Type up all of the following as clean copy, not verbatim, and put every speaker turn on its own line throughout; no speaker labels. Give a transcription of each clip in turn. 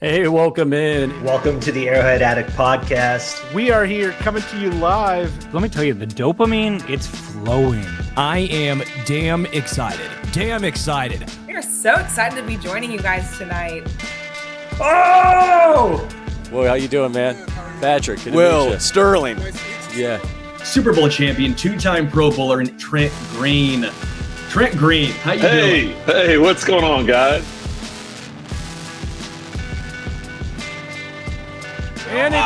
Hey, welcome in.
Welcome to the Arrowhead Addict podcast.
We are here coming to you live. Let me tell you, the dopamine, it's flowing.
I am damn excited. Damn excited.
We are so excited to be joining you guys tonight.
Oh! Well, how you doing, man? Patrick.
Will, Sterling.
Yeah.
Super Bowl champion, two-time Pro Bowler, and Trent Green. Trent Green, how you doing?
Hey, what's going on, guys?
And he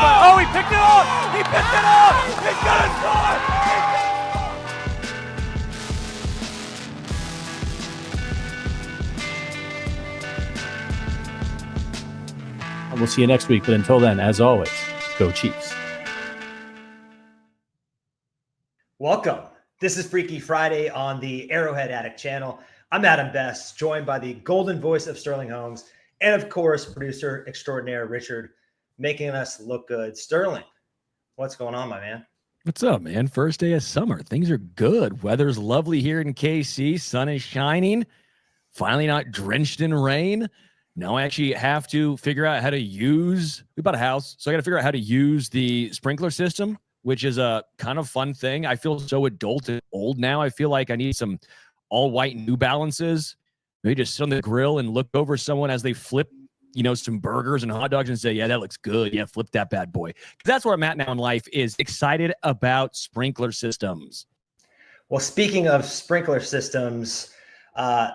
picked it up! He picked it up! He's gonna score!
And we'll see you next week. But until then, as always, go Chiefs.
Welcome. This is Freaky Friday on the Arrowhead Addict channel. I'm Adam Best, joined by the golden voice of Sterling Holmes, and of course, producer extraordinaire Richard, making us look good. Sterling, what's going on, my man?
What's up, man? First day of summer. Things are good. Weather's lovely here in KC. Sun is shining. Finally not drenched in rain. Now I actually have to figure out how to use, we bought a house, so I got to figure out how to use the sprinkler system, which is a kind of fun thing. I feel so adult and old now. I feel like I need some all-white New Balances. Maybe just sit on the grill and look over someone as they flip, some burgers and hot dogs and say, yeah, that looks good. Yeah, flip that bad boy. That's where I'm at now in life, is excited about sprinkler systems.
Well, speaking of sprinkler systems,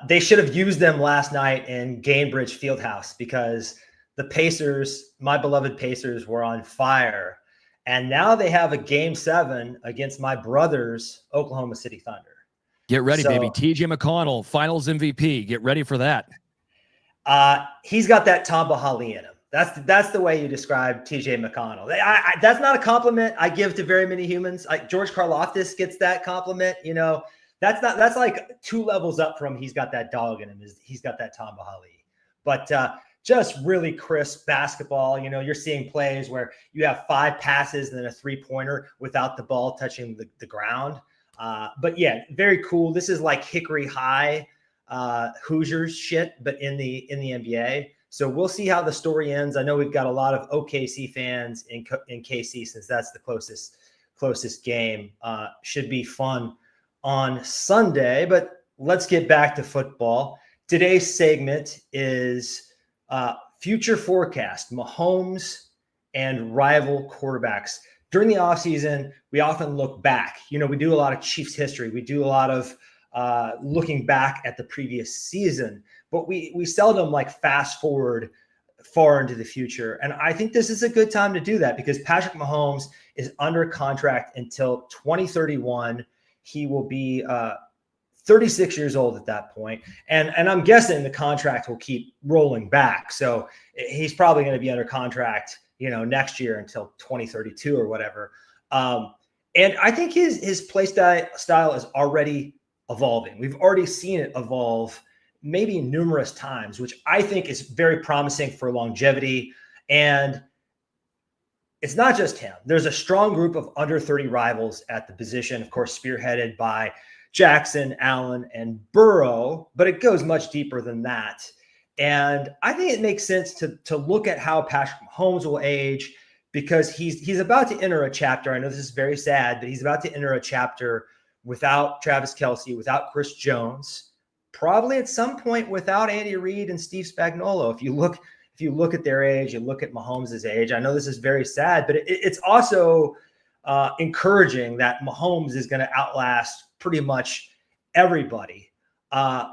they should have used them last night in Gainbridge Fieldhouse because the Pacers, my beloved Pacers, were on fire. And now they have a Game 7 against my brother's Oklahoma City Thunder.
Get ready, baby. TJ McConnell, finals MVP. Get ready for that.
He's got that Tamba Hali in him. That's the way you describe TJ McConnell. That's not a compliment I give to very many humans. George Karlaftis gets that compliment. That's like two levels up from he's got that dog in him. He's got that Tamba Hali. But just really crisp basketball. You're seeing plays where you have 5 passes and then a 3-pointer without the ball touching the ground. But yeah, very cool. This is like Hickory High Hoosiers shit, but in the NBA. So we'll see how the story ends. I know we've got a lot of OKC fans in KC since that's the closest game. Should be fun on Sunday, but let's get back to football. Today's segment is future forecast, Mahomes and rival quarterbacks. During the offseason, we often look back. We do a lot of Chiefs history. We do a lot of looking back at the previous season, but we seldom fast forward far into the future. And I think this is a good time to do that because Patrick Mahomes is under contract until 2031. He will be 36 years old at that point. And I'm guessing the contract will keep rolling back. So he's probably going to be under contract, next year until 2032 or whatever. And I think his play style is already evolving. We've already seen it evolve maybe numerous times, which I think is very promising for longevity. And it's not just him. There's a strong group of under 30 rivals at the position, of course, spearheaded by Jackson, Allen, and Burrow, but it goes much deeper than that. And I think it makes sense to look at how Patrick Mahomes will age because he's about to enter a chapter. I know this is very sad, but he's about to enter a chapter without Travis Kelce, without Chris Jones, probably at some point without Andy Reid and Steve Spagnuolo. If you look at their age, you look at Mahomes' age. I know this is very sad, but it's also encouraging that Mahomes is going to outlast pretty much everybody.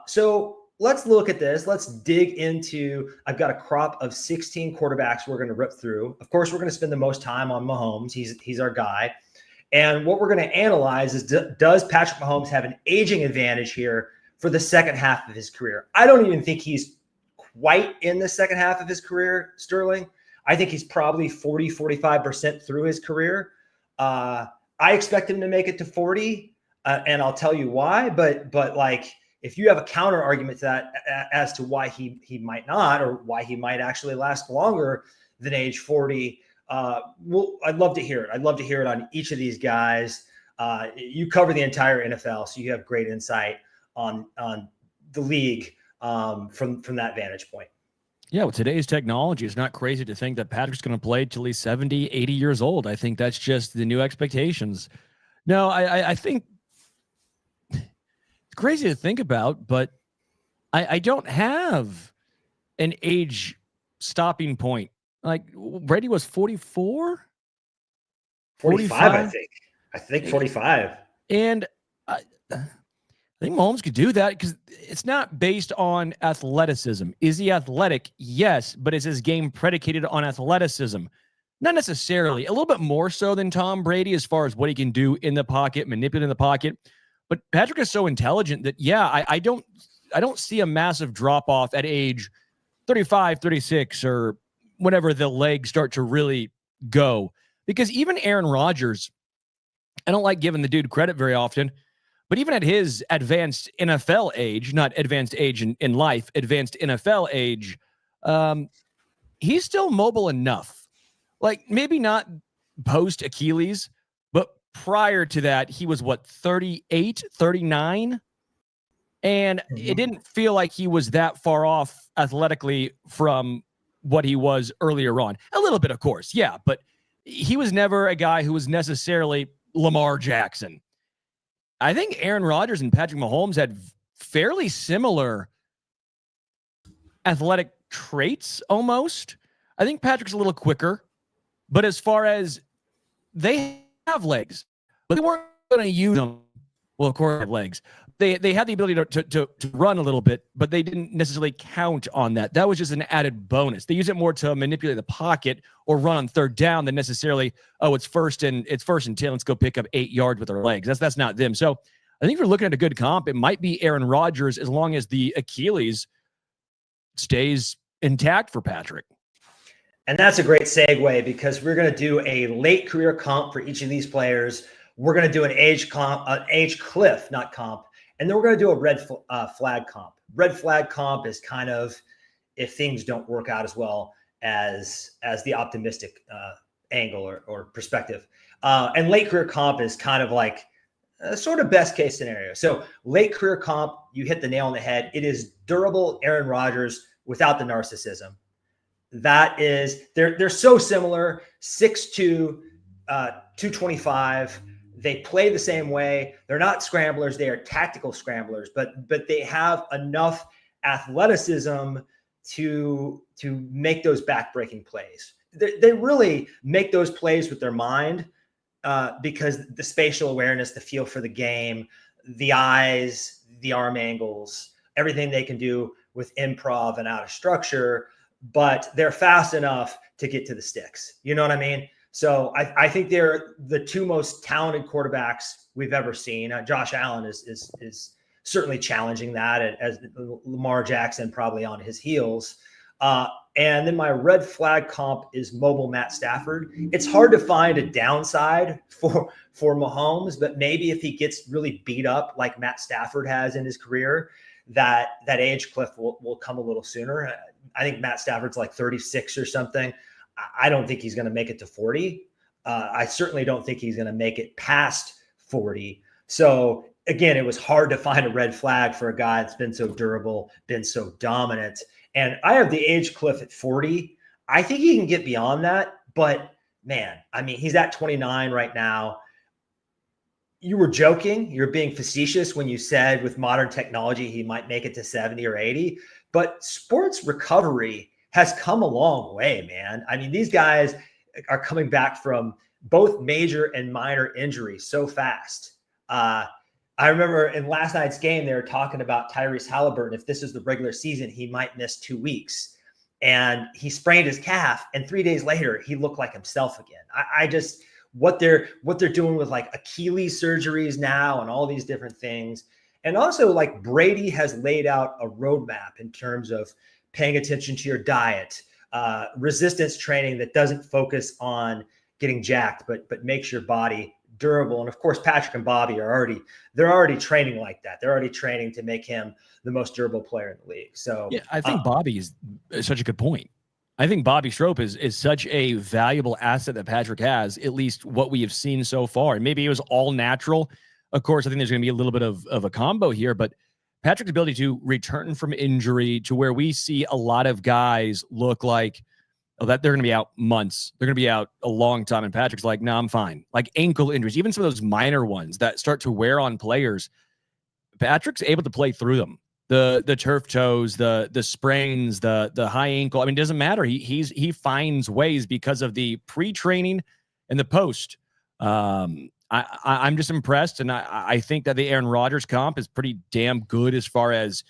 So let's look at this. Let's dig into, I've got a crop of 16 quarterbacks we're going to rip through. Of course, we're going to spend the most time on Mahomes. He's our guy. And what we're going to analyze is, does Patrick Mahomes have an aging advantage here for the second half of his career? I don't even think he's quite in the second half of his career, Sterling. I think he's probably 40, 45% through his career. I expect him to make it to 40, and I'll tell you why. But if you have a counter argument to that as to why he might not, or why he might actually last longer than age 40, I'd love to hear it. I'd love to hear it on each of these guys. You cover the entire NFL, so you have great insight on the league from that vantage point.
Yeah, with today's technology, it's not crazy to think that Patrick's going to play till he's 70, 80 years old. I think that's just the new expectations. No, I think it's crazy to think about, but I don't have an age stopping point. Like Brady was 44?
45, I think. I think 45.
And I think Mahomes could do that because it's not based on athleticism. Is he athletic? Yes, but is his game predicated on athleticism? Not necessarily. A little bit more so than Tom Brady as far as what he can do in the pocket, manipulate in the pocket. But Patrick is so intelligent that, yeah, I don't see a massive drop-off at age 35, 36, or whenever the legs start to really go. Because even Aaron Rodgers, I don't like giving the dude credit very often, but even at his advanced NFL age, not advanced age in life, advanced NFL age, he's still mobile enough. Like maybe not post Achilles, but prior to that, he was 38, 39? And it didn't feel like he was that far off athletically from what he was earlier on. A little bit, of course, yeah, but he was never a guy who was necessarily Lamar Jackson. I think Aaron Rodgers and Patrick Mahomes had fairly similar athletic traits almost. I think Patrick's a little quicker, but as far as they have legs, but they weren't going to use them. Well, of course, they have legs. They had the ability to run a little bit, but they didn't necessarily count on that. That was just an added bonus. They use it more to manipulate the pocket or run on third down than necessarily, it's first and 10. Let's go pick up 8 yards with our legs. That's not them. So I think if you're looking at a good comp, it might be Aaron Rodgers as long as the Achilles stays intact for Patrick.
And that's a great segue because we're going to do a late career comp for each of these players. We're going to do an age cliff, not comp. And then we're going to do a red flag comp. Red flag comp is kind of if things don't work out as well as the optimistic angle or perspective. And late career comp is kind of like a sort of best case scenario. So late career comp, you hit the nail on the head. It is durable Aaron Rodgers without the narcissism. That is, they're so similar, 6'2", 225. They play the same way. They're not scramblers. They are tactical scramblers, but they have enough athleticism to make those back-breaking plays. They really make those plays with their mind because the spatial awareness, the feel for the game, the eyes, the arm angles, everything they can do with improv and out of structure, but they're fast enough to get to the sticks. You know what I mean? So I think they're the two most talented quarterbacks we've ever seen. Josh Allen is certainly challenging that as Lamar Jackson probably on his heels. And then my red flag comp is mobile Matt Stafford. It's hard to find a downside for Mahomes, but maybe if he gets really beat up like Matt Stafford has in his career, that age cliff will come a little sooner. I think Matt Stafford's like 36 or something. I don't think he's going to make it to 40. I certainly don't think he's going to make it past 40. So again, it was hard to find a red flag for a guy that's been so durable, been so dominant. And I have the age cliff at 40. I think he can get beyond that, but man, I mean, he's at 29 right now. You were joking. You're being facetious when you said with modern technology, he might make it to 70 or 80, but sports recovery has come a long way, man. I mean, these guys are coming back from both major and minor injuries so fast. I remember in last night's game, they were talking about Tyrese Halliburton. If this is the regular season, he might miss 2 weeks. And he sprained his calf, and 3 days later, he looked like himself again. I just what they're doing with like Achilles surgeries now and all these different things. And also like Brady has laid out a roadmap in terms of paying attention to your diet, resistance training that doesn't focus on getting jacked, but makes your body durable. And of course, Patrick and Bobby they're already training like that. They're already training to make him the most durable player in the league. So
yeah, I think Bobby is such a good point. I think Bobby Strope is such a valuable asset that Patrick has, at least what we have seen so far. And maybe it was all natural. Of course, I think there's going to be a little bit of a combo here, but Patrick's ability to return from injury to where we see a lot of guys look like, oh, that they're going to be out months. They're going to be out a long time. And Patrick's like, no, I'm fine. Like ankle injuries, even some of those minor ones that start to wear on players, Patrick's able to play through them. The turf toes, the sprains, the high ankle. I mean, it doesn't matter. He finds ways because of the pre-training and the post. I'm just impressed, and I think that the Aaron Rodgers comp is pretty damn good as far as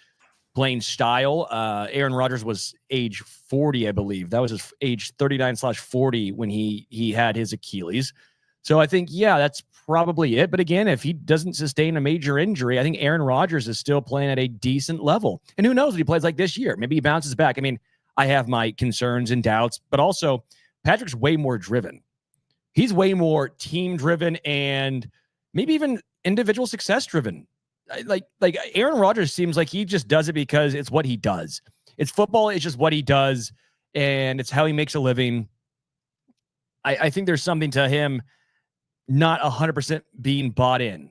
playing style. Aaron Rodgers was age 40, I believe. That was his age 39/40 when he had his Achilles. So I think, yeah, that's probably it. But again, if he doesn't sustain a major injury, I think Aaron Rodgers is still playing at a decent level. And who knows what he plays like this year? Maybe he bounces back. I mean, I have my concerns and doubts, but also Patrick's way more driven. He's way more team driven and maybe even individual success driven. Like Aaron Rodgers seems like he just does it because it's what he does. It's football. It's just what he does. And it's how he makes a living. I think there's something to him not 100% being bought in,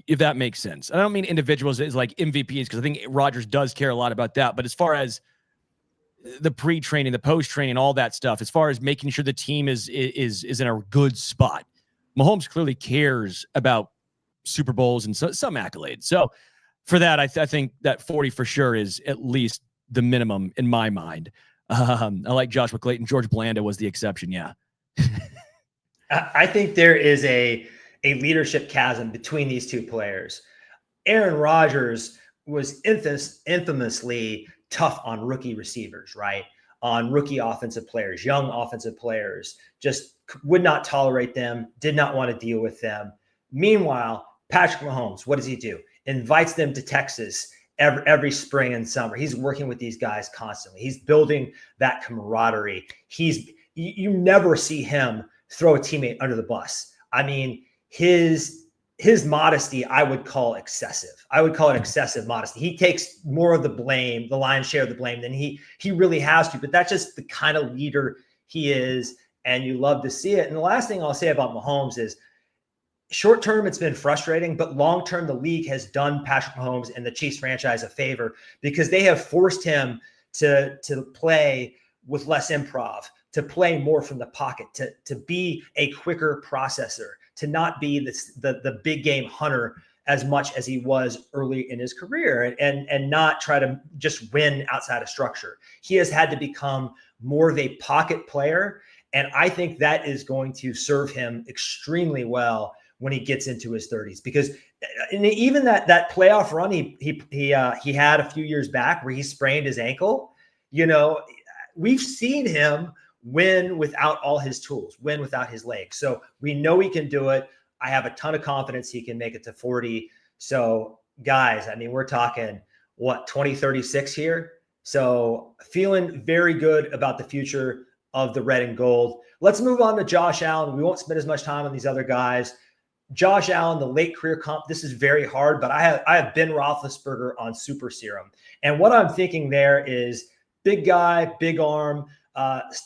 if that makes sense. I don't mean individuals as like MVPs, because I think Rodgers does care a lot about that. But as far as the pre-training, the post-training, all that stuff, as far as making sure the team is in a good spot, Mahomes clearly cares about Super Bowls and some accolades. So for that, I think that 40 for sure is at least the minimum in my mind. I like Joshua Clayton. George Blanda was the exception. Yeah.
I think there is a leadership chasm between these two players. Aaron Rodgers was infamously tough on rookie receivers, right? On rookie offensive players, young offensive players, just would not tolerate them, did not want to deal with them. Meanwhile, Patrick Mahomes, what does he do? Invites them to Texas every spring and summer. He's working with these guys constantly. He's building that camaraderie. You never see him throw a teammate under the bus. I mean, his modesty, I would call excessive. I would call it excessive modesty. He takes more of the blame, the lion's share of the blame than he really has to, but that's just the kind of leader he is, and you love to see it. And the last thing I'll say about Mahomes is short term, it's been frustrating, but long term, the league has done Patrick Mahomes and the Chiefs franchise a favor because they have forced him to play with less improv, to play more from the pocket, to be a quicker processor, to not be the big game hunter as much as he was early in his career, and not try to just win outside of structure. He has had to become more of a pocket player, and I think that is going to serve him extremely well when he gets into his 30s. Because even that playoff run he had a few years back where he sprained his ankle, we've seen him win without all his tools, win without his legs. So we know he can do it. I have a ton of confidence he can make it to 40. So guys, I mean, we're talking 2036 here. So feeling very good about the future of the red and gold. Let's move on to Josh Allen. We won't spend as much time on these other guys. Josh Allen, the late career comp, this is very hard, but I have Ben Roethlisberger on super serum. And what I'm thinking there is big guy, big arm,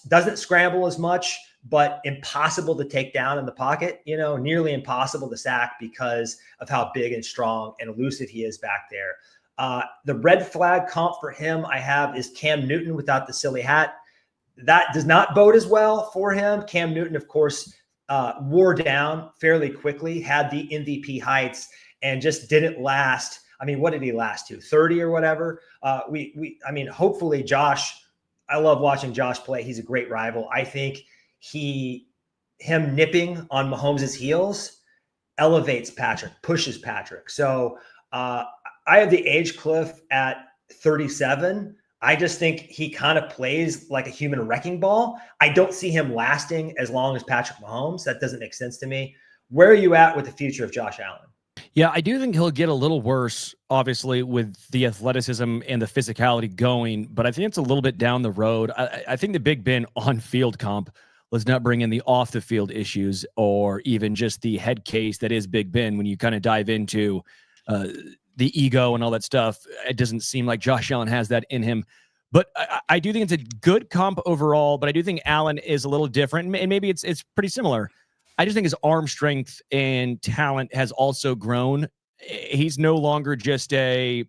doesn't scramble as much, but impossible to take down in the pocket, nearly impossible to sack because of how big and strong and elusive he is back there. The red flag comp for him I have is Cam Newton without the silly hat. That does not bode as well for him. Cam Newton, of course, wore down fairly quickly, had the MVP heights, and just didn't last. I mean, what did he last to? 30 or whatever? Hopefully Josh, I love watching Josh play. He's a great rival. I think him nipping on Mahomes' heels elevates Patrick, pushes Patrick. So I have the age cliff at 37. I just think he kind of plays like a human wrecking ball. I don't see him lasting as long as Patrick Mahomes. That doesn't make sense to me. Where are you at with the future of Josh Allen?
Yeah, I do think he'll get a little worse, obviously, with the athleticism and the physicality going, but I think it's a little bit down the road. I think the Big Ben on-field comp, let's not bring in the off-the-field issues or even just the head case that is Big Ben. When you kind of dive into the ego and all that stuff, it doesn't seem like Josh Allen has that in him. But I do think it's a good comp overall, but I do think Allen is a little different, and maybe it's pretty similar. I just think his arm strength and talent has also grown, he's no longer just a,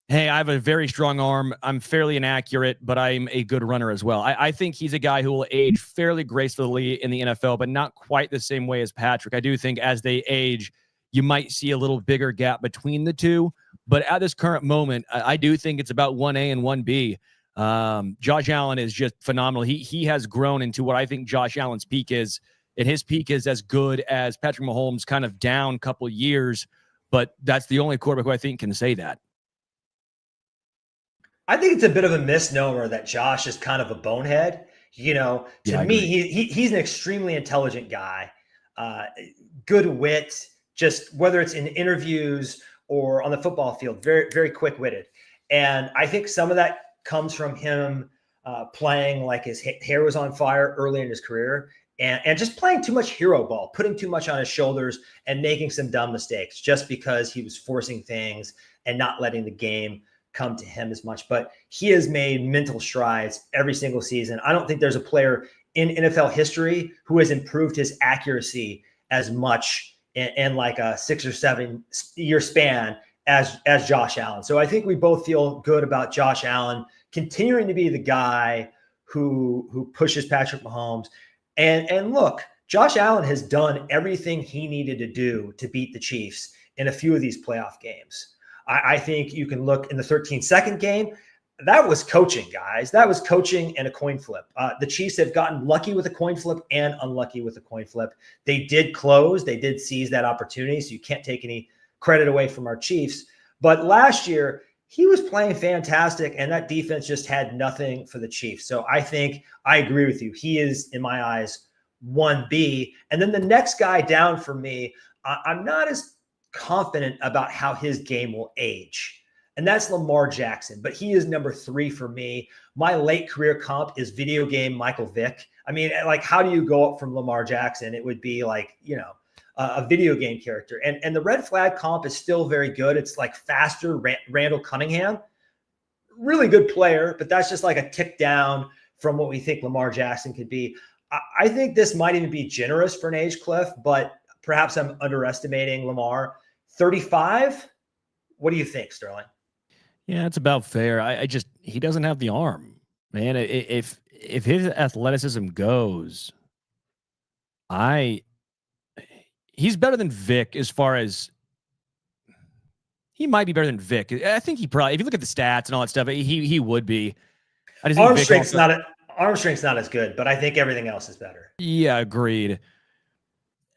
hey, I have a very strong arm. I'm fairly inaccurate, but I'm a good runner as well. I think he's a guy who will age fairly gracefully in the NFL, but not quite the same way as Patrick. I do think as they age, you might see a little bigger gap between the two. But at this current moment, I do think it's about 1A and 1B. Josh Allen is just phenomenal. He has grown into what I think Josh Allen's peak is, and his peak is as good as Patrick Mahomes, kind of down a couple years, but that's the only quarterback who I think can say that.
I think it's a bit of a misnomer that Josh is kind of a bonehead. To me, he's an extremely intelligent guy, good wit, just whether it's in interviews or on the football field, very, very quick-witted. And I think some of that comes from him playing like his hair was on fire early in his career and just playing too much hero ball, putting too much on his shoulders and making some dumb mistakes just because he was forcing things and not letting the game come to him as much. But he has made mental strides every single season. I don't think there's a player in NFL history who has improved his accuracy as much in like a 6 or 7 year span as Josh Allen. So I think we both feel good about Josh Allen continuing to be the guy who pushes Patrick Mahomes. And look, Josh Allen has done everything he needed to do to beat the Chiefs in a few of these playoff games. I think you can look in the 13-second game. That was coaching, guys. That was coaching and a coin flip. The Chiefs have gotten lucky with a coin flip and unlucky with a coin flip. They did close. They did seize that opportunity, so you can't take any credit away from our Chiefs. But last year, he was playing fantastic, and that defense just had nothing for the Chiefs. So I think I agree with you. He is, in my eyes, 1B. And then the next guy down for me, I'm not as confident about how his game will age. And that's Lamar Jackson, but he is number 3 for me. My late career comp is video game Michael Vick. I mean, like, how do you go up from Lamar Jackson? It would be like, a video game character. And the red flag comp is still very good. It's like faster Randall Cunningham, really good player, but that's just like a tick down from what we think Lamar Jackson could be. I think this might even be generous for an age cliff, but perhaps I'm underestimating Lamar. 35. What do you think, Sterling?
Yeah, it's about fair. He doesn't have the arm, man. If his athleticism goes, he's better than Vic as far as he might be better than Vic. I think he probably, if you look at the stats and all that stuff, he would be.
Arm strength's not as good, but I think everything else is better.
Yeah, agreed.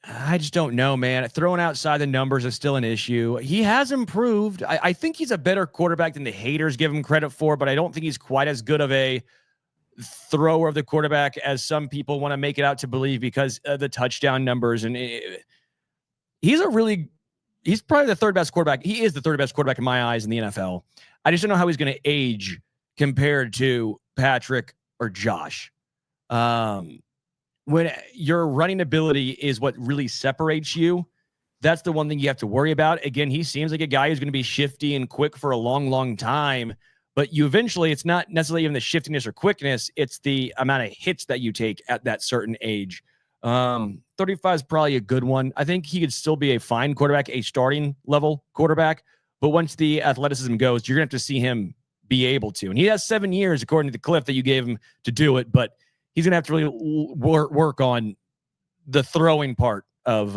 I just don't know, man. Throwing outside the numbers is still an issue. He has improved. I think he's a better quarterback than the haters give him credit for, but I don't think he's quite as good of a thrower of the quarterback as some people want to make it out to believe because of the touchdown numbers. And he's probably the third best quarterback. He is the third best quarterback in my eyes in the NFL. I just don't know how he's going to age compared to Patrick or Josh. When your running ability is what really separates you, that's the one thing you have to worry about. Again, he seems like a guy who's going to be shifty and quick for a long, long time. But you eventually, it's not necessarily even the shiftiness or quickness. It's the amount of hits that you take at that certain age. 35 is probably a good one. I think he could still be a fine quarterback, a starting level quarterback. But once the athleticism goes, you're going to have to see him be able to. And he has 7 years, according to the cliff that you gave him, to do it. But he's going to have to really work on the throwing part of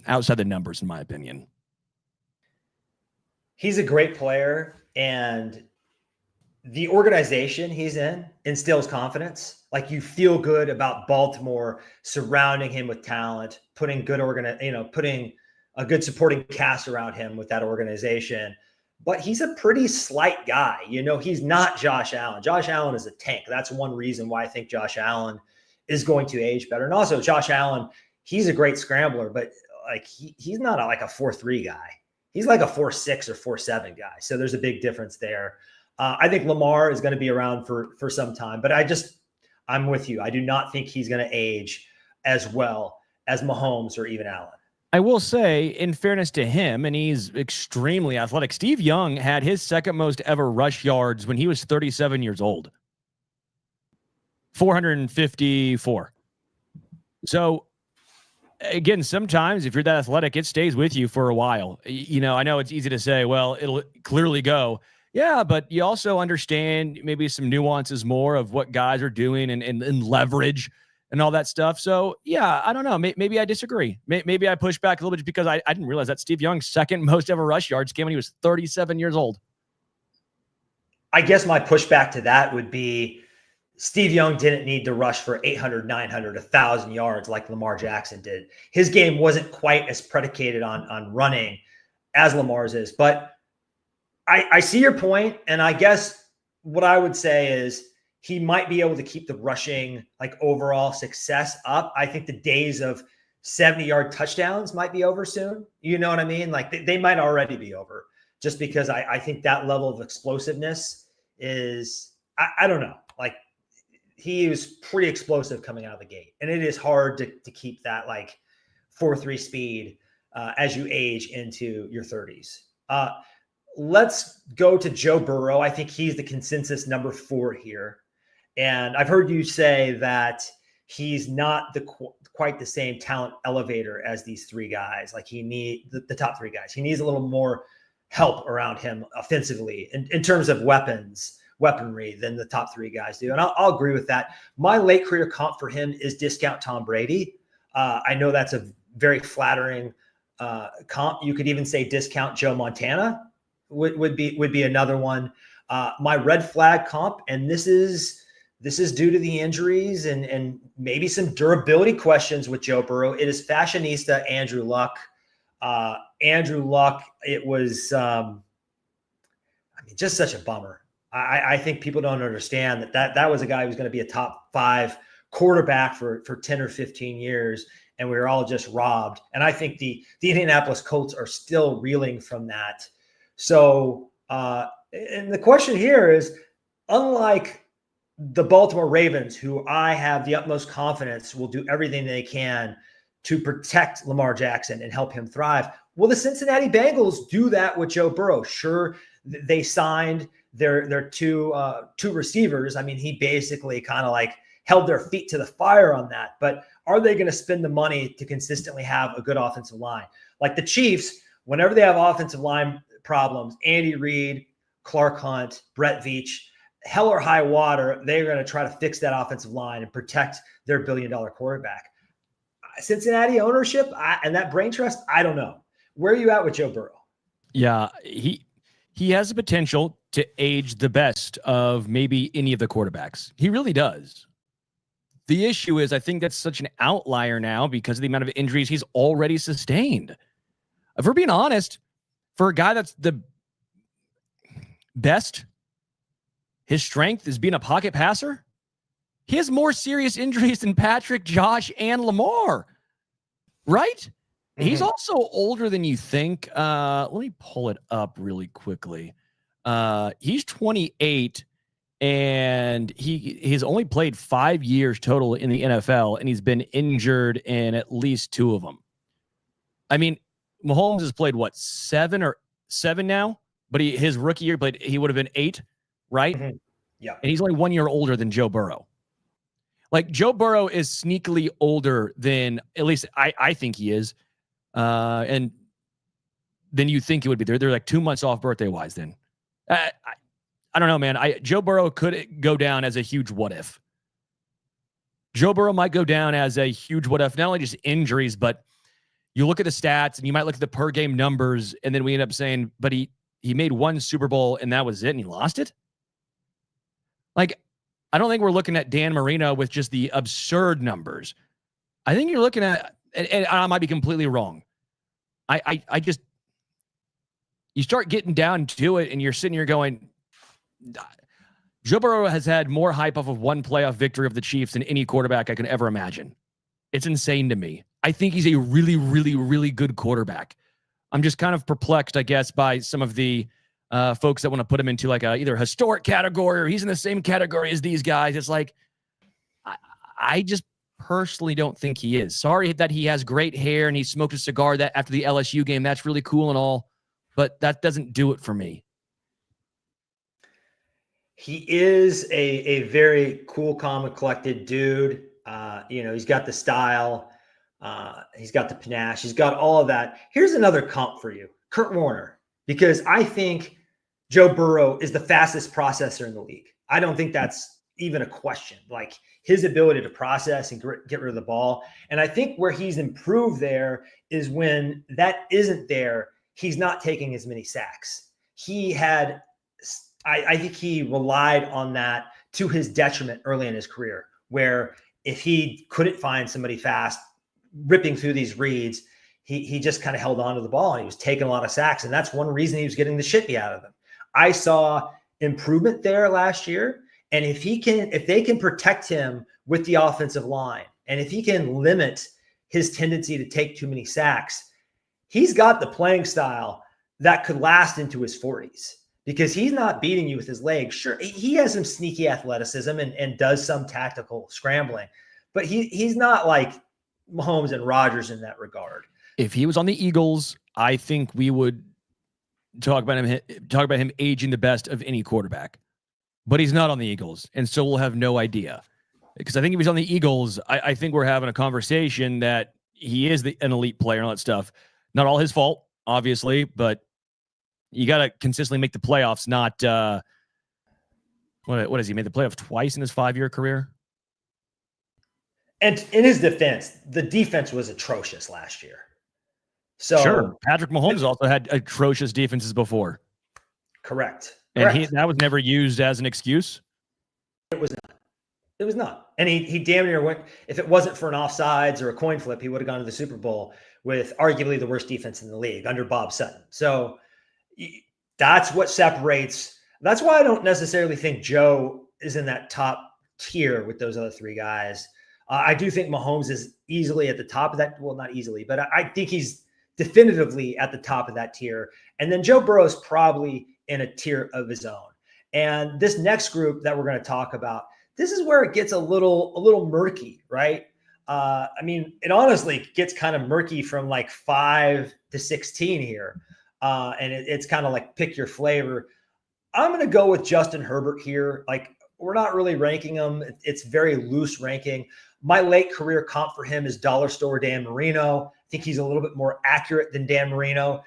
outside the numbers, in my opinion.
He's a great player, and the organization he's in instills confidence. Like, you feel good about Baltimore surrounding him with talent, putting a good supporting cast around him with that organization. But he's a pretty slight guy. He's not Josh Allen. Josh Allen is a tank. That's one reason why I think Josh Allen is going to age better. And also, Josh Allen, he's a great scrambler, but like he's not like a 4.3 guy. He's like a 4.6 or 4.7 guy. So there's a big difference there. I think Lamar is going to be around for some time, but I'm with you. I do not think he's going to age as well as Mahomes or even Allen.
I will say, in fairness to him, and he's extremely athletic, Steve Young had his second most ever rush yards when he was 37 years old. 454. So again, sometimes if you're that athletic, it stays with you for a while. I know it's easy to say, well, it'll clearly go. Yeah, but you also understand maybe some nuances more of what guys are doing and leverage and all that stuff. So, yeah, I don't know. Maybe I disagree. Maybe I push back a little bit because I didn't realize that Steve Young's second most ever rush yards came when he was 37 years old.
I guess my pushback to that would be Steve Young didn't need to rush for 800, 900, 1,000 yards like Lamar Jackson did. His game wasn't quite as predicated on running as Lamar's is. But I see your point, and I guess what I would say is he might be able to keep the rushing, like, overall success up. I think the days of 70-yard touchdowns might be over soon. You know what I mean? Like, they might already be over, just because I think that level of explosiveness is, I don't know. Like, he was pretty explosive coming out of the gate, and it is hard to keep that, like, 4.3 speed as you age into your 30s. Let's go to Joe Burrow. I think he's the consensus number 4 here. And I've heard you say that he's not quite the same talent elevator as these 3 guys. Like, he needs the top 3 guys. He needs a little more help around him offensively in terms of weaponry than the top 3 guys do. And I'll agree with that. My late career comp for him is discount Tom Brady. I know that's a very flattering comp. You could even say discount Joe Montana would be another one. My red flag comp, and this is due to the injuries and maybe some durability questions with Joe Burrow. It is fashionista Andrew Luck. Andrew Luck, it was just such a bummer. I think people don't understand that was a guy who was going to be a top 5 quarterback for 10 or 15 years, and we were all just robbed. And I think the Indianapolis Colts are still reeling from that. So, and the question here is, unlike the Baltimore Ravens, who I have the utmost confidence will do everything they can to protect Lamar Jackson and help him thrive, will the Cincinnati Bengals do that with Joe Burrow? Sure, they signed their two receivers. I mean, he basically kind of like held their feet to the fire on that. But are they going to spend the money to consistently have a good offensive line? Like the Chiefs, whenever they have offensive line problems, Andy Reid, Clark Hunt, Brett Veach, hell or high water, they're going to try to fix that offensive line and protect their billion-dollar quarterback. Cincinnati ownership and that brain trust, I don't know. Where are you at with Joe Burrow?
Yeah, he has the potential to age the best of maybe any of the quarterbacks. He really does. The issue is, I think that's such an outlier now because of the amount of injuries he's already sustained. If we're being honest, for a guy that's the best, his strength is being a pocket passer. He has more serious injuries than Patrick, Josh, and Lamar, right? Mm-hmm. He's also older than you think. Let me pull it up really quickly. He's 28, and he's only played 5 years total in the NFL, and he's been injured in at least 2 of them. I mean, Mahomes has played, what, 7 now? But his rookie year he would have been 8, right?
Mm-hmm. Yeah.
And he's only 1 year older than Joe Burrow. Like, Joe Burrow is sneakily older than, at least I think he is. And then you think he would be. They're like 2 months off birthday-wise then. I don't know, man. Joe Burrow could go down as a huge what-if. Joe Burrow might go down as a huge what-if, not only just injuries, but you look at the stats and you might look at the per-game numbers, and then we end up saying, but he made 1 Super Bowl and that was it, and he lost it? Like, I don't think we're looking at Dan Marino with just the absurd numbers. I think you're looking at, and I might be completely wrong. I just, you start getting down to it and you're sitting here going, Joe Burrow has had more hype off of 1 playoff victory of the Chiefs than any quarterback I can ever imagine. It's insane to me. I think he's a really, really, really good quarterback. I'm just kind of perplexed, I guess, by some of the folks that want to put him into like either a historic category or he's in the same category as these guys. It's like, I just personally don't think he is. Sorry that he has great hair and he smoked a cigar that after the LSU game. That's really cool and all, but that doesn't do it for me.
He is a very cool, calm, and collected dude. He's got the style, He's got the panache. He's got all of that. Here's another comp for you, Kurt Warner, because I think Joe Burrow is the fastest processor in the league. I don't think that's even a question. Like his ability to process and get rid of the ball. And I think where he's improved there is when that isn't there, he's not taking as many sacks. I think he relied on that to his detriment early in his career, where if he couldn't find somebody fast, ripping through these reads, he just kind of held on to the ball and he was taking a lot of sacks. And that's one reason he was getting the shit beat out of them. I saw improvement there last year. And if they can protect him with the offensive line, and if he can limit his tendency to take too many sacks, he's got the playing style that could last into his 40s, because he's not beating you with his legs. Sure, he has some sneaky athleticism and does some tactical scrambling, but he's not like Mahomes and Rodgers in that regard.
If he was on the Eagles, I think we would talk about him aging the best of any quarterback. But he's not on the Eagles, and so we'll have no idea. Because I think if he's on the Eagles, I think we're having a conversation that he is an elite player and all that stuff. Not all his fault, obviously, but you got to consistently make the playoffs, not what has he made the playoffs twice in his 5-year career?
And in his defense, the defense was atrocious last year. So
sure, Patrick Mahomes also had atrocious defenses before.
Correct.
And that was never used as an excuse?
It was not. And he damn near went, if it wasn't for an offsides or a coin flip, he would have gone to the Super Bowl with arguably the worst defense in the league under Bob Sutton. So that's what separates. That's why I don't necessarily think Joe is in that top tier with those other three guys. I do think Mahomes is easily at the top of that. Well, not easily, but I think he's definitively at the top of that tier. And then Joe Burrow is probably in a tier of his own. And this next group that we're going to talk about, this is where it gets a little murky, right? I mean, it honestly gets kind of murky from like 5 to 16 here. And it's kind of like pick your flavor. I'm going to go with Justin Herbert here. Like, we're not really ranking him. It's very loose ranking. My late career comp for him is dollar store Dan Marino. I think he's a little bit more accurate than Dan Marino.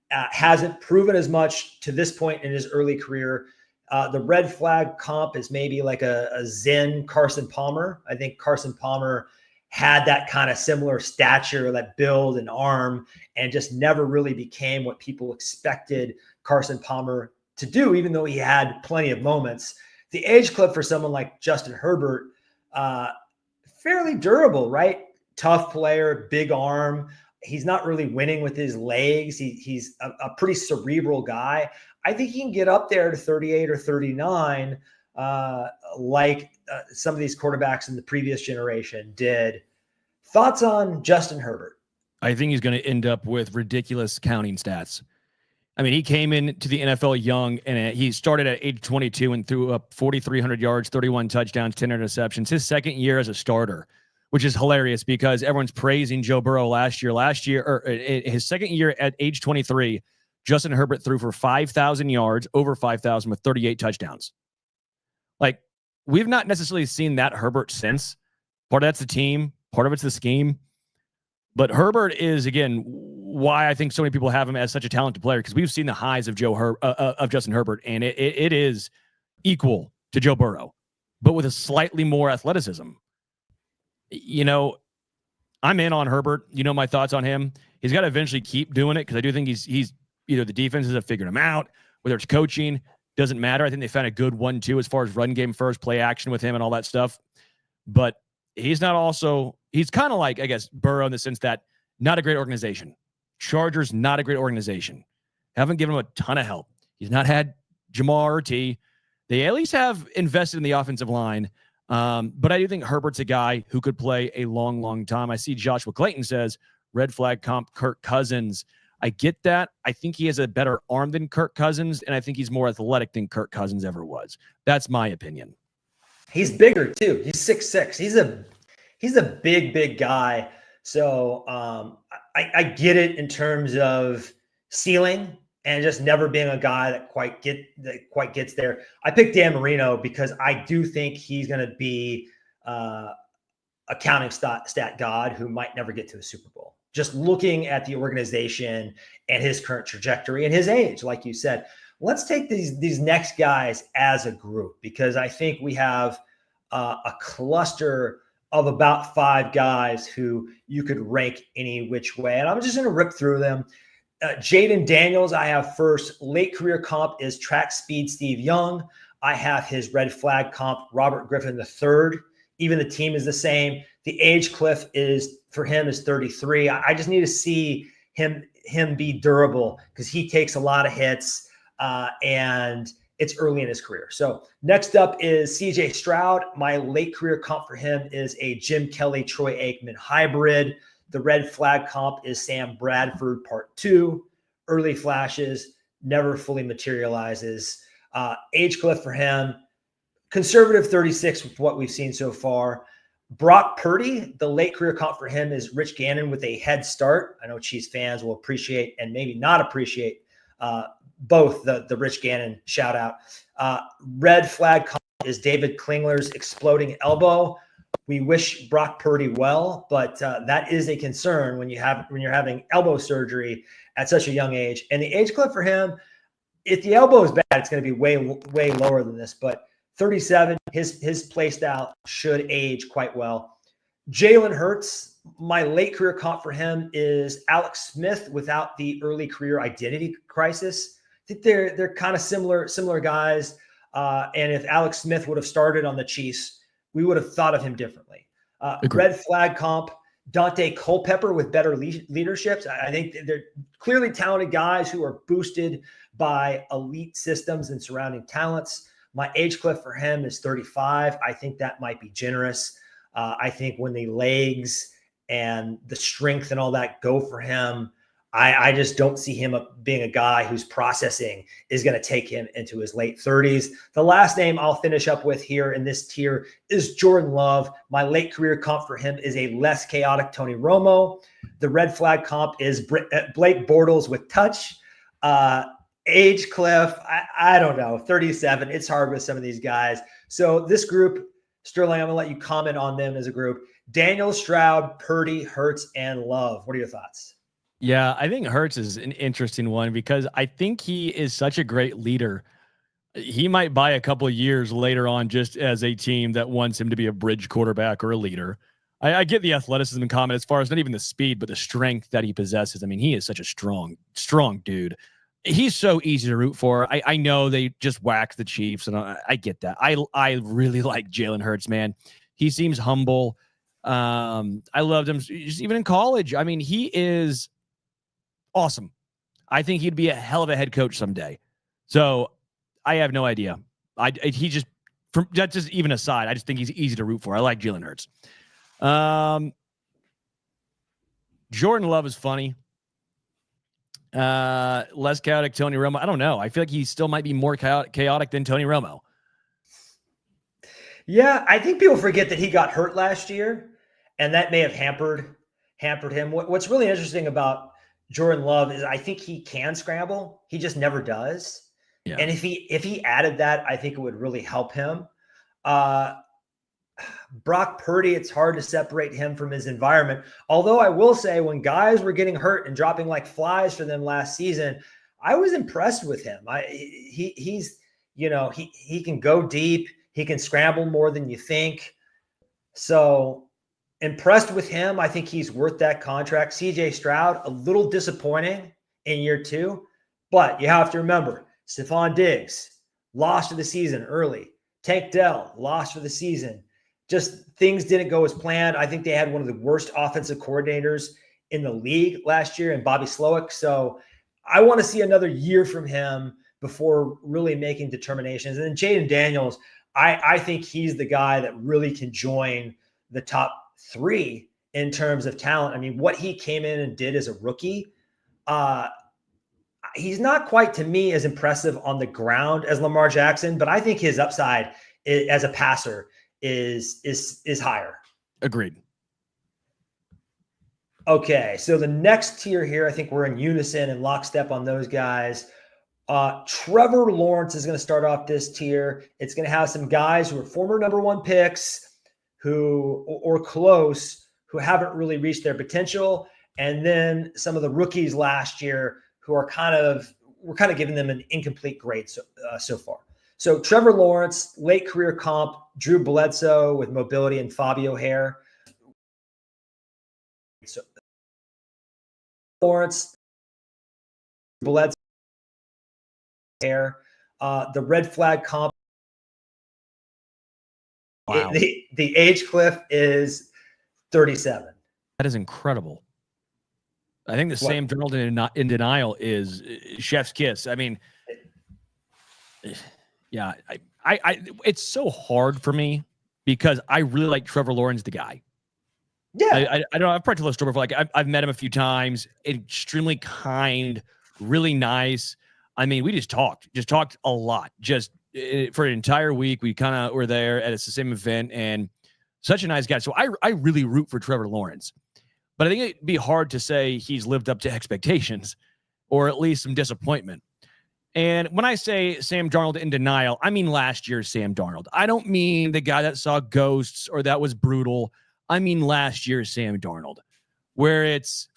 Hasn't proven as much to this point in his early career. The red flag comp is maybe like a Zen Carson Palmer. I think Carson Palmer had that kind of similar stature, that build and arm, and just never really became what people expected Carson Palmer to do, even though he had plenty of moments. The age clip for someone like Justin Herbert, fairly durable, right? Tough player, big arm. He's not really winning with his legs. He's a pretty cerebral guy. I think he can get up there to 38 or 39, like some of these quarterbacks in the previous generation did. Thoughts on Justin Herbert?
I think he's going to end up with ridiculous counting stats. I mean, he came into the NFL young, and he started at age 22 and threw up 4,300 yards, 31 touchdowns, 10 interceptions. His second year as a starter, which is hilarious because everyone's praising Joe Burrow last year, or his second year at age 23, Justin Herbert threw for 5,000 yards, over 5,000 with 38 touchdowns. Like, we've not necessarily seen that Herbert since. Part of that's the team, part of it's the scheme. But Herbert is, again, why I think so many people have him as such a talented player, because we've seen the highs of Justin Herbert, and it is equal to Joe Burrow, but with a slightly more athleticism. You know, I'm in on Herbert. You know my thoughts on him. He's got to eventually keep doing it, because I do think he's either the defenses have figured him out, whether it's coaching, doesn't matter. I think they found a good 1-2 as far as run game first, play action with him and all that stuff. But he's kind of like, I guess, Burrow in the sense that not a great organization. Chargers, not a great organization. Haven't given him a ton of help. He's not had Jamar or T. They at least have invested in the offensive line. But I do think Herbert's a guy who could play a long, long time. I see Joshua Clayton says, red flag comp Kirk Cousins. I get that. I think he has a better arm than Kirk Cousins, and I think he's more athletic than Kirk Cousins ever was. That's my opinion.
He's bigger too. He's 6'6". He's a big guy. So I get it in terms of ceiling and just never being a guy that quite gets there. I picked Dan Marino because I do think he's going to be a accounting stat god who might never get to a Super Bowl. Just looking at the organization and his current trajectory and his age, like you said. Let's take these next guys as a group, because I think we have a cluster of about 5 guys who you could rank any which way. And I'm just going to rip through them. Jaden Daniels, I have first. Late career comp is track speed Steve Young. I have his red flag comp, Robert Griffin III. Even the team is the same. The age cliff for him is 33. I just need to see him be durable, because he takes a lot of hits and it's early in his career. So next up is CJ Stroud. My late career comp for him is a Jim Kelly, Troy Aikman hybrid. The red flag comp is Sam Bradford Part 2. Early flashes, never fully materializes. Age cliff for him, conservative 36 with what we've seen so far. Brock Purdy, the late career comp for him is Rich Gannon with a head start. I know Chiefs fans will appreciate and maybe not appreciate both the Rich Gannon shout out. Red flag comp is David Klingler's exploding elbow. We wish Brock Purdy well, but that is a concern when you're having elbow surgery at such a young age. And the age clip for him, if the elbow is bad, it's going to be way lower than this. But 37, his play style should age quite well. Jalen Hurts, my late career comp for him is Alex Smith without the early career identity crisis. I think they're kind of similar guys. And if Alex Smith would have started on the Chiefs, we would have thought of him differently. Red flag comp, Dante Culpepper with better leaderships. I think they're clearly talented guys who are boosted by elite systems and surrounding talents. My age cliff for him is 35. I think that might be generous. I think when the legs and the strength and all that go for him, I just don't see him being a guy whose processing is going to take him into his late 30s. The last name I'll finish up with here in this tier is Jordan Love. My late career comp for him is a less chaotic Tony Romo. The red flag comp is Blake Bortles with touch. Age cliff, I don't know, 37. It's hard with some of these guys. So this group, Sterling, I'm going to let you comment on them as a group. Daniel, Stroud, Purdy, Hurts, and Love. What are your thoughts?
Yeah, I think Hurts is an interesting one because I think he is such a great leader. He might buy a couple of years later on just as a team that wants him to be a bridge quarterback or a leader. I get the athleticism comment as far as not even the speed, but the strength that he possesses. I mean, he is such a strong dude. He's so easy to root for. I know they just whacked the Chiefs, and I get that. I really like Jalen Hurts, man. He seems humble. I loved him just even in college. I mean, he is awesome. I think he'd be a hell of a head coach someday. So I have no idea. He just, from that's just even aside, I just think he's easy to root for. I like Jalen Hurts. Jordan Love is funny. Less chaotic Tony Romo. I don't know. I feel like he still might be more chaotic than Tony Romo.
Yeah, I think people forget that he got hurt last year, and that may have hampered him. What's really interesting about Jordan Love is I think he can scramble. He just never does. Yeah. And if he added that, I think it would really help him. Brock Purdy, it's hard to separate him from his environment. Although I will say when guys were getting hurt and dropping like flies for them last season, I was impressed with him. He can go deep. He can scramble more than you think. So impressed with him. I think he's worth that contract. CJ Stroud, a little disappointing in year 2, but you have to remember Stephon Diggs lost for the season early. Tank Dell lost for the season. Just things didn't go as planned. I think they had one of the worst offensive coordinators in the league last year in Bobby Slowick. So I want to see another year from him before really making determinations. And then Jaden Daniels, I think he's the guy that really can join the top 3 in terms of talent. I mean, what he came in and did as a rookie, he's not quite to me as impressive on the ground as Lamar Jackson, but I think his upside as a passer is higher.
Agreed.
Okay, so the next tier here, I think we're in unison and lockstep on those guys. Trevor Lawrence is going to start off this tier. It's going to have some guys who are former number 1 picks, who or close who haven't really reached their potential, and then some of the rookies last year who are we're kind of giving them an incomplete grade so far. So Trevor Lawrence, late career comp, Drew Bledsoe with mobility, and Fabio Hare. So Lawrence, Bledsoe, Hare, the red flag comp.
Wow.
The age cliff is 37.
That is incredible. I think the Sam Darnold in denial is chef's kiss. I mean, yeah, I it's so hard for me because I really like Trevor Lawrence, the guy.
Yeah.
I don't know. I've probably told the story before. Like I've met him a few times. Extremely kind, really nice. I mean, we just talked a lot. Just for an entire week, we kind of were there at the same event, and such a nice guy. So I really root for Trevor Lawrence, but I think it'd be hard to say he's lived up to expectations, or at least some disappointment. And when I say Sam Darnold in denial, I mean last year's Sam Darnold. I don't mean the guy that saw ghosts or that was brutal. I mean last year's Sam Darnold, where it's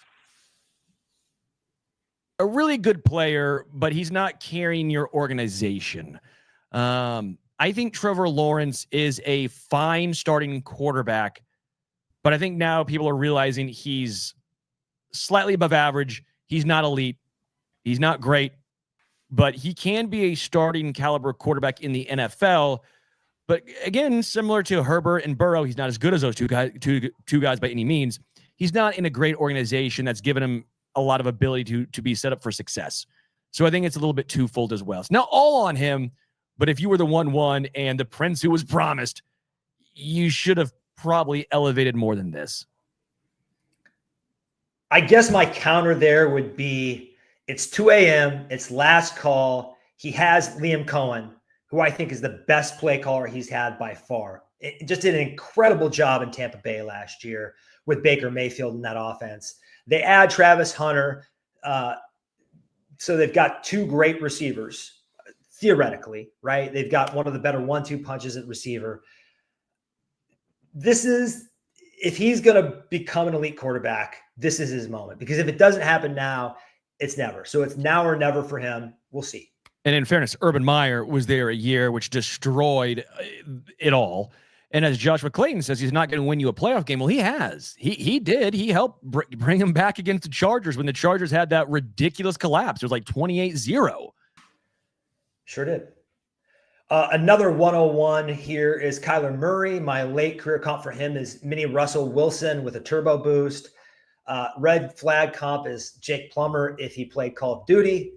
a really good player, but he's not carrying your organization. I think Trevor Lawrence is a fine starting quarterback, but I think now people are realizing he's slightly above average. He's not elite. He's not great, but he can be a starting caliber quarterback in the NFL. But again, similar to Herbert and Burrow, he's not as good as those two guys by any means. He's not in a great organization that's given him a lot of ability to be set up for success. So I think it's a little bit twofold as well. It's not all on him, but if you were the 1-1 and the prince who was promised, you should have probably elevated more than this.
I guess my counter there would be it's 2 a.m. It's last call. He has Liam Cohen, who I think is the best play caller he's had by far. It just did an incredible job in Tampa Bay last year with Baker Mayfield in that offense. They add Travis Hunter. So they've got two great receivers, theoretically, right? They've got one of the better 1-2 punches at receiver. If he's going to become an elite quarterback, this is his moment. Because if it doesn't happen now, it's never. So it's now or never for him. We'll see.
And in fairness, Urban Meyer was there a year, which destroyed it all. And as Joshua Clayton says, he's not going to win you a playoff game. Well, he has. He did. He helped bring him back against the Chargers when the Chargers had that ridiculous collapse. It was like 28-0.
Sure did. Another 101 here is Kyler Murray. My late career comp for him is mini Russell Wilson with a turbo boost. Red flag comp is Jake Plummer if he played Call of Duty.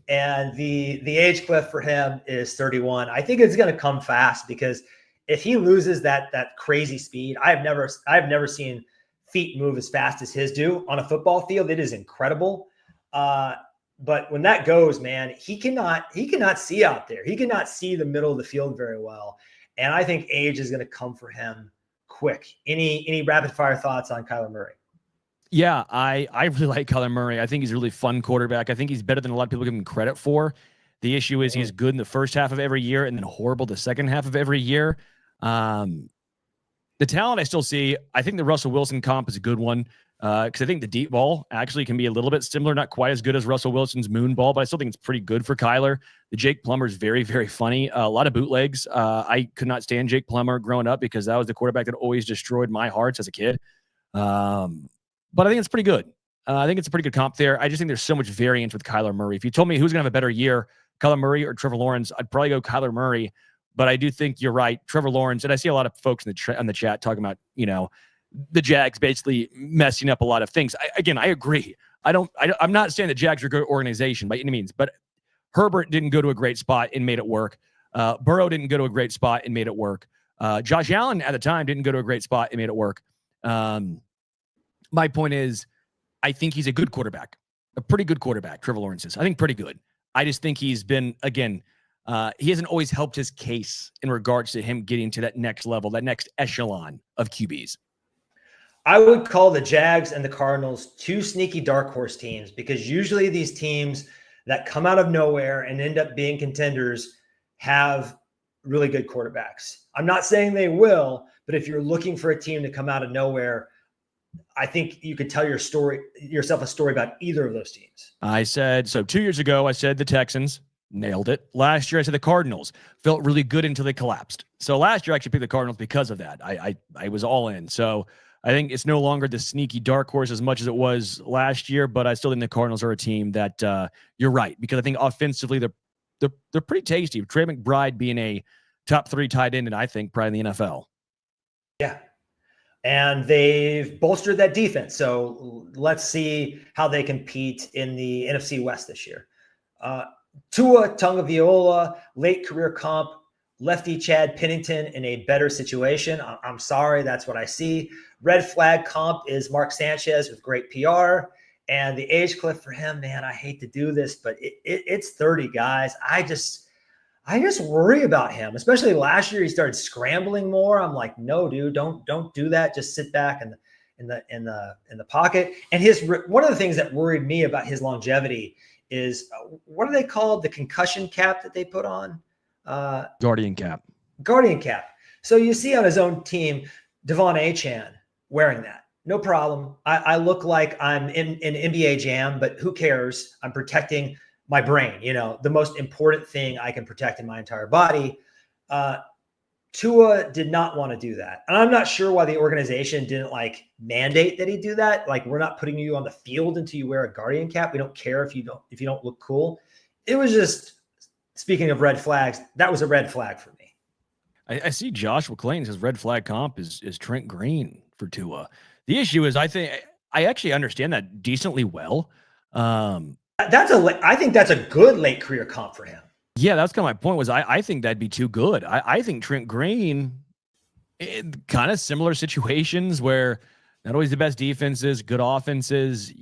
And the age cliff for him is 31. I think it's going to come fast because if he loses that crazy speed, I've never seen feet move as fast as his do on a football field. It is incredible. But when that goes, man, he cannot see out there. He cannot see the middle of the field very well. And I think age is going to come for him quick. Any rapid fire thoughts on Kyler Murray?
Yeah, I really like Kyler Murray. I think he's a really fun quarterback. I think he's better than a lot of people give him credit for. The issue is he's good in the first half of every year and then horrible the second half of every year. The talent I still see, I think the Russell Wilson comp is a good one because I think the deep ball actually can be a little bit similar, not quite as good as Russell Wilson's moon ball, but I still think it's pretty good for Kyler. The Jake Plummer is very, very funny. A lot of bootlegs. I could not stand Jake Plummer growing up because that was the quarterback that always destroyed my hearts as a kid. But I think it's pretty good. I think it's a pretty good comp there. I just think there's so much variance with Kyler Murray. If you told me who's going to have a better year, Kyler Murray or Trevor Lawrence, I'd probably go Kyler Murray. But I do think you're right. Trevor Lawrence, and I see a lot of folks in the chat talking about, the Jags basically messing up a lot of things. I agree. I'm not saying the Jags are a good organization by any means, but Herbert didn't go to a great spot and made it work. Burrow didn't go to a great spot and made it work. Josh Allen at the time didn't go to a great spot and made it work. My point is, I think he's a good quarterback, a pretty good quarterback. Trevor Lawrence is, I think, pretty good. I just think he's been, again, he hasn't always helped his case in regards to him getting to that next level, that next echelon of QBs.
I would call the Jags and the Cardinals two sneaky dark horse teams because usually these teams that come out of nowhere and end up being contenders have really good quarterbacks. I'm not saying they will, But if you're looking for a team to come out of nowhere, I think you could tell yourself a story about either of those teams.
I said, so 2 years ago, I said the Texans. Nailed it. Last year, I said the Cardinals. Felt really good until they collapsed. So last year, I actually picked the Cardinals because of that. I was all in. So I think it's no longer the sneaky dark horse as much as it was last year, but I still think the Cardinals are a team that you're right, because I think offensively they're pretty tasty. Trey McBride being a top 3 tight end, and I think probably in the NFL.
Yeah. And they've bolstered that defense. So let's see how they compete in the NFC West this year. Tua Tagovailoa, late career comp, lefty Chad Pennington in a better situation. I'm sorry, that's what I see. Red flag comp is Mark Sanchez with great PR. And the age cliff for him, man, I hate to do this, but it's 30, guys. I just worry about him, especially last year. He started scrambling more. I'm like, no, dude, don't do that. Just sit back in the pocket. And one of the things that worried me about his longevity is what are they called? The concussion cap that they put on?
Guardian cap.
Guardian cap. So you see on his own team, Devon Achane wearing that. No problem. I look like I'm in NBA Jam, but who cares? I'm protecting my brain, the most important thing I can protect in my entire body. Tua did not want to do that. And I'm not sure why the organization didn't mandate that he do that. Like, we're not putting you on the field until you wear a Guardian cap. We don't care if you don't look cool. It was just, speaking of red flags, that was a red flag for me.
I see Josh McClain says red flag comp is Trent Green for Tua. The issue is I actually understand that decently well.
I think that's a good late career comp for him.
Yeah, that's kind of my point. Was I think that'd be too good. I think Trent Green, kind of similar situations where not always the best defenses, good offenses.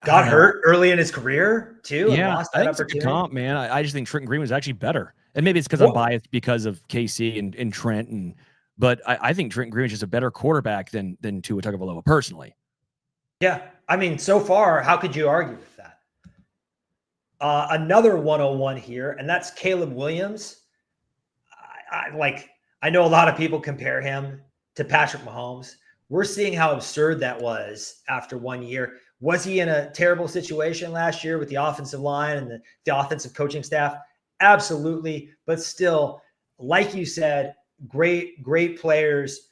Got hurt early in his career too.
Yeah,
and lost that
I think it's a good comp, man. I just think Trent Green was actually better, and maybe it's because I'm biased because of KC and Trent, but I think Trent Green is just a better quarterback than Tua Tagovailoa personally.
Yeah, I mean, so far, how could you argue with that? Another 101 here, and that's Caleb Williams. I know a lot of people compare him to Patrick Mahomes. We're seeing how absurd that was after 1 year. Was he in a terrible situation last year with the offensive line and the offensive coaching staff? Absolutely. But still, like you said, great players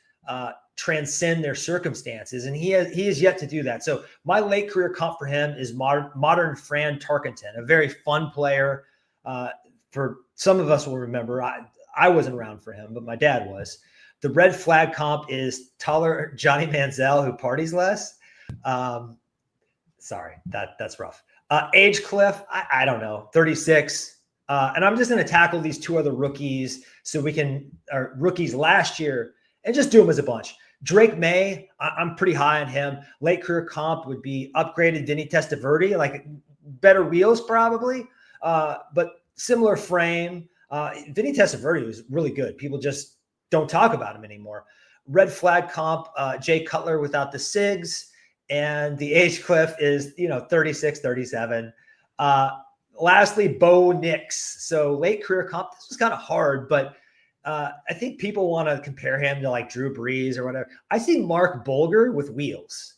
transcend their circumstances, and he is yet to do that. So my late career comp for him is modern Fran Tarkenton, a very fun player. For some of us will remember, I wasn't around for him, but my dad was. The red flag comp is taller Johnny Manziel, who parties less. Sorry, that's rough. Age cliff, I don't know, 36. And I'm just going to tackle these 2 other rookies rookies last year and just do them as a bunch. Drake May, I'm pretty high on him. Late career comp would be upgraded Vinny Testaverde, like better wheels probably, but similar frame. Vinny Testaverde was really good. People just don't talk about him anymore. Red flag comp, Jay Cutler without the SIGs, and the age cliff is 36, 37. Lastly, Bo Nix. So late career comp, this was kind of hard, but I think people want to compare him to like Drew Brees or whatever. I see Mark Bulger with wheels.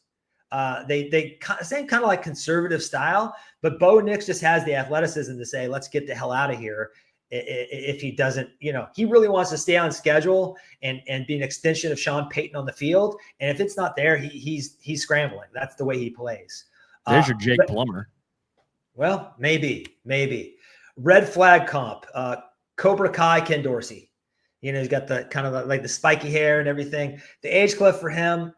They same kind of like conservative style, but Bo Nix just has the athleticism to say, let's get the hell out of here. If he doesn't, he really wants to stay on schedule and be an extension of Sean Payton on the field. And if it's not there, he's scrambling. That's the way he plays.
There's your Jake Plummer.
Well, maybe. Red flag comp, Cobra Kai Ken Dorsey. He's got the kind of like the spiky hair and everything. The age cliff for him,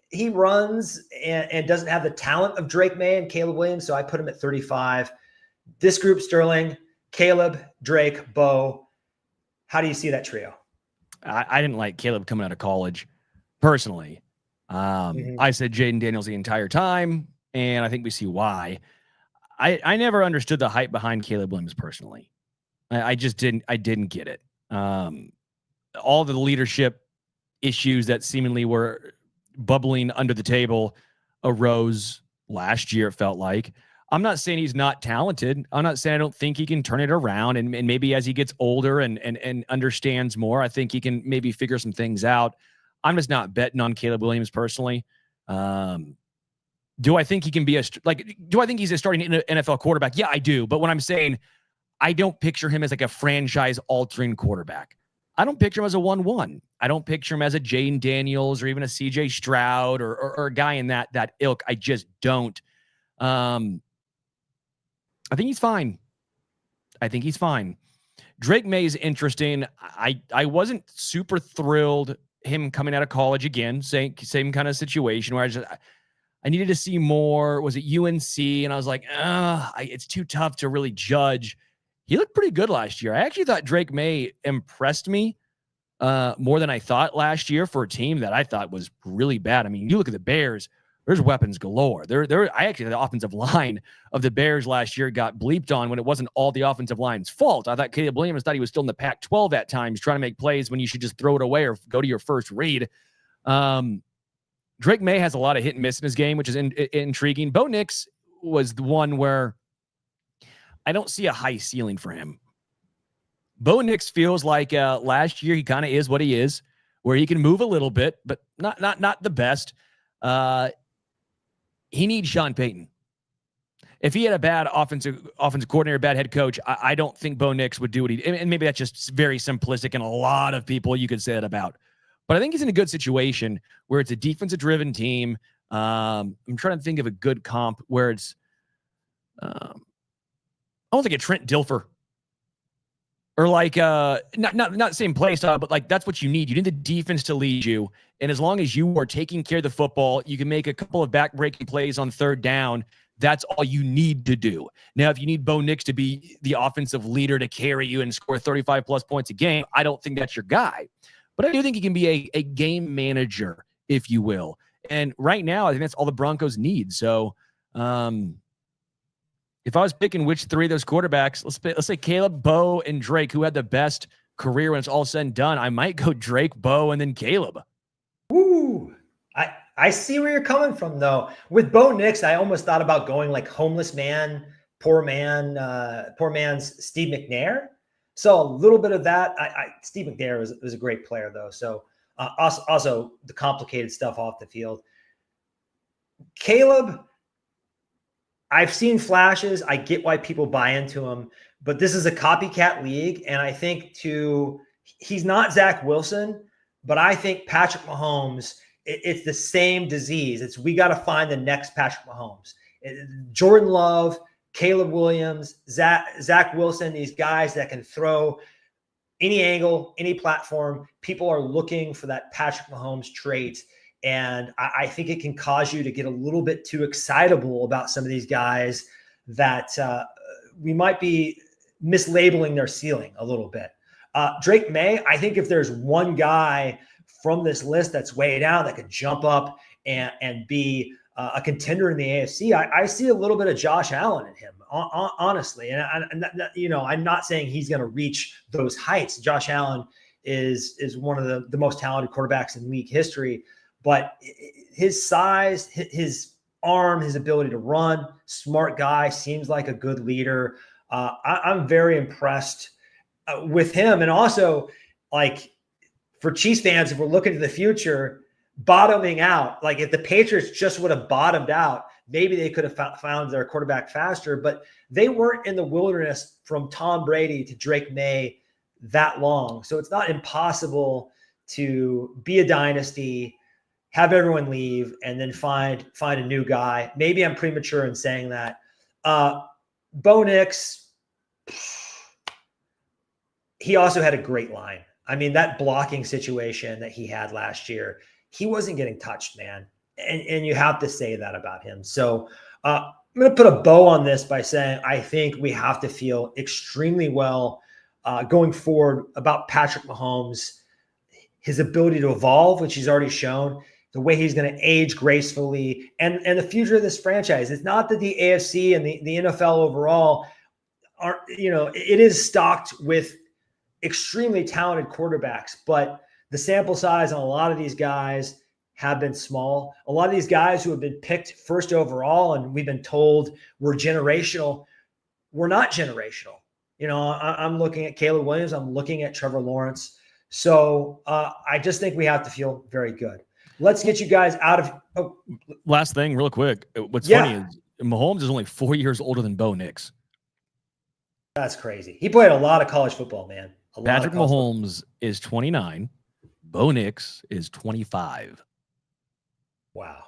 he runs and doesn't have the talent of Drake May and Caleb Williams, so I put him at 35. This group, Sterling, Caleb, Drake, Bo. How do you see that trio?
I didn't like Caleb coming out of college, personally. I said Jaden Daniels the entire time, and I think we see why. I never understood the hype behind Caleb Williams personally. I just didn't. I didn't get it. All the leadership issues that seemingly were bubbling under the table arose last year, it felt like. I'm not saying he's not talented. I'm not saying I don't think he can turn it around. And maybe as he gets older and understands more, I think he can maybe figure some things out. I'm just not betting on Caleb Williams personally. Do I think he can be do I think he's a starting NFL quarterback? Yeah, I do. But when I'm saying I don't picture him as like a franchise altering quarterback, I don't picture him as a 1-1. I don't picture him as a Jaden Daniels or even a CJ Stroud or a guy in that ilk. I just don't. I think he's fine. Drake May is interesting. I wasn't super thrilled him coming out of college again, same kind of situation where I needed to see more. Was it UNC? And I was like, it's too tough to really judge. He looked pretty good last year. I actually thought Drake May impressed me more than I thought last year for a team that I thought was really bad. I mean, you look at the Bears, there's weapons galore. I actually, the offensive line of the Bears last year got bleeped on when it wasn't all the offensive line's fault. I thought Caleb Williams thought he was still in the Pac-12 at times trying to make plays when you should just throw it away or go to your first read. Drake May has a lot of hit and miss in his game, which is intriguing. Bo Nix was the one where I don't see a high ceiling for him. Bo Nix feels like last year he kind of is what he is, where he can move a little bit, but not the best. He needs Sean Payton. If he had a bad offensive coordinator, bad head coach, I don't think Bo Nix would do what he. And maybe that's just very simplistic, and a lot of people you could say that about. But I think he's in a good situation where it's a defensive-driven team. I'm trying to think of a good comp where it's. I don't think a Trent Dilfer. Or like not same play style, but like that's what you need. You need the defense to lead you. And as long as you are taking care of the football, you can make a couple of back-breaking plays on third down. That's all you need to do. Now, if you need Bo Nix to be the offensive leader to carry you and score 35-plus points a game, I don't think that's your guy. But I do think he can be a game manager, if you will. And right now, I think that's all the Broncos need. So if I was picking which three of those quarterbacks, let's say Caleb, Bo, and Drake, who had the best career when it's all said and done, I might go Drake, Bo, and then Caleb.
Ooh, I see where you're coming from, though. With Bo Nix, I almost thought about going like homeless man, poor man's Steve McNair. So a little bit of that. Steve McNair was a great player, though. So also the complicated stuff off the field. Caleb, I've seen flashes. I get why people buy into him, but this is a copycat league. And I think he's not Zach Wilson, but I think Patrick Mahomes, it's the same disease. We got to find the next Patrick Mahomes. Jordan Love, Caleb Williams, Zach Wilson, these guys that can throw any angle, any platform. People are looking for that Patrick Mahomes trait. And I think it can cause you to get a little bit too excitable about some of these guys that we might be mislabeling their ceiling a little bit. Drake May, I think if there's one guy from this list that's way down that could jump up and be a contender in the AFC, I see a little bit of Josh Allen in him, honestly. And I'm not saying he's going to reach those heights. Josh Allen is one of the most talented quarterbacks in league history. But his size, his arm, his ability to run, smart guy, seems like a good leader. I'm very impressed with him. And also, like, for Chiefs fans, if we're looking to the future, bottoming out, like if the Patriots just would have bottomed out, maybe they could have found their quarterback faster. But they weren't in the wilderness from Tom Brady to Drake May that long. So it's not impossible to be a dynasty, have everyone leave, and then find a new guy. Maybe I'm premature in saying that. Bo Nix, he also had a great line. I mean, that blocking situation that he had last year, he wasn't getting touched, man. And you have to say that about him. So I'm going to put a bow on this by saying I think we have to feel extremely well going forward about Patrick Mahomes, his ability to evolve, which he's already shown, the way he's going to age gracefully, and the future of this franchise. It's not that the AFC and the NFL overall are, it is stocked with extremely talented quarterbacks, but the sample size on a lot of these guys have been small. A lot of these guys who have been picked first overall and we've been told we're generational, we're not generational. You know, I'm looking at Caleb Williams. I'm looking at Trevor Lawrence. So I just think we have to feel very good. Let's get you guys out of. Oh,
last thing, real quick. What's funny is Mahomes is only 4 years older than Bo Nix.
That's crazy. He played a lot of college football, man.
Patrick Mahomes is 29. Bo Nix is 25.
Wow.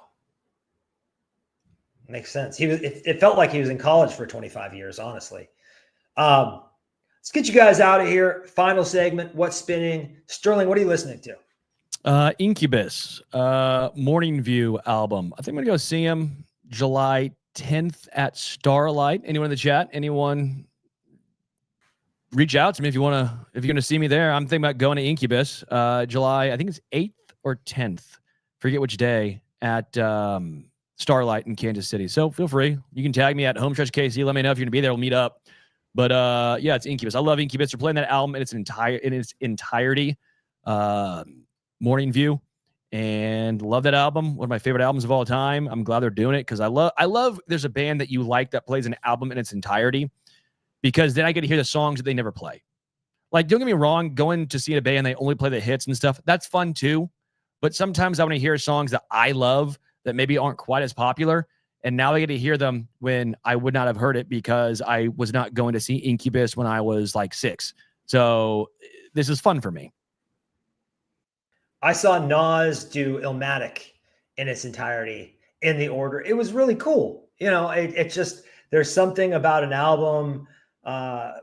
Makes sense. It felt like he was in college for 25 years, honestly. Let's get you guys out of here. Final segment. What's spinning? Sterling, what are you listening to?
Incubus, Morning View album. I think I'm going to go see him July 10th at Starlight. Anyone in the chat? Anyone reach out to me if you're going to see me there. I'm thinking about going to Incubus, July, I think it's 8th or 10th. Forget which day at Starlight in Kansas City. So feel free. You can tag me at Homestretch KC. Let me know if you're going to be there. We'll meet up. But yeah, it's Incubus. I love Incubus. They're playing that album in its entirety. Morning View, and love that album. One of my favorite albums of all time. I'm glad they're doing it because I love there's a band that you like that plays an album in its entirety, because then I get to hear the songs that they never play. Like, don't get me wrong, going to see a band, they only play the hits and stuff. That's fun too. But sometimes I want to hear songs that I love that maybe aren't quite as popular. And now I get to hear them when I would not have heard it because I was not going to see Incubus when I was like 6. So this is fun for me.
I saw Nas do Illmatic in its entirety in the order. It was really cool. You know, it just, there's something about an album. I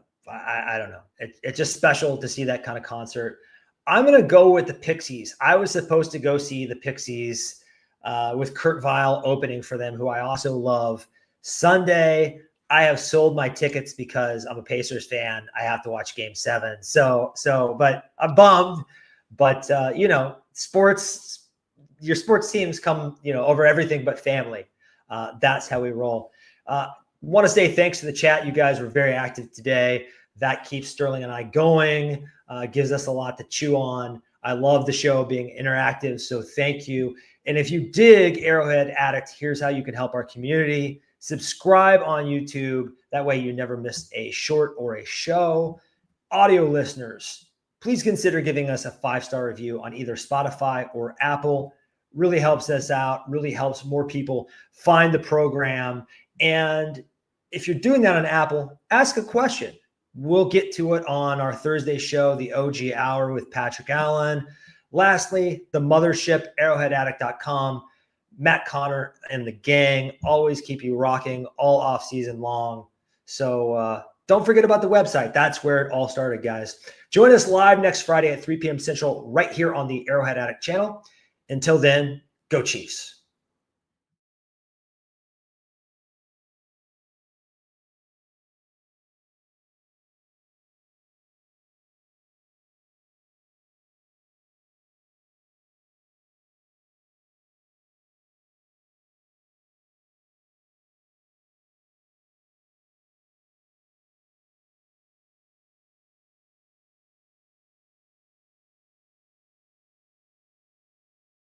don't know. It's just special to see that kind of concert. I'm going to go with the Pixies. I was supposed to go see the Pixies with Kurt Vile opening for them, who I also love. Sunday, I have sold my tickets because I'm a Pacers fan. I have to watch Game 7. But I'm bummed. But, you know, your sports teams come, you know, over everything but family. That's how we roll. Want to say thanks to the chat. You guys were very active today. That keeps Sterling and I going, gives us a lot to chew on. I love the show being interactive, so thank you. And if you dig Arrowhead Addict, here's how you can help our community. Subscribe on YouTube. That way you never miss a short or a show. Audio listeners, please consider giving us a 5-star review on either Spotify or Apple. Really helps us out, really helps more people find the program. And if you're doing that on Apple, ask a question. We'll get to it on our Thursday show, the OG Hour with Patrick Allen. Lastly, the mothership, arrowheadaddict.com. Matt Connor and the gang always keep you rocking all off season long. So don't forget about the website. That's where it all started, guys. Join us live next Friday at 3 p.m. Central right here on the Arrowhead Addict channel. Until then, go Chiefs.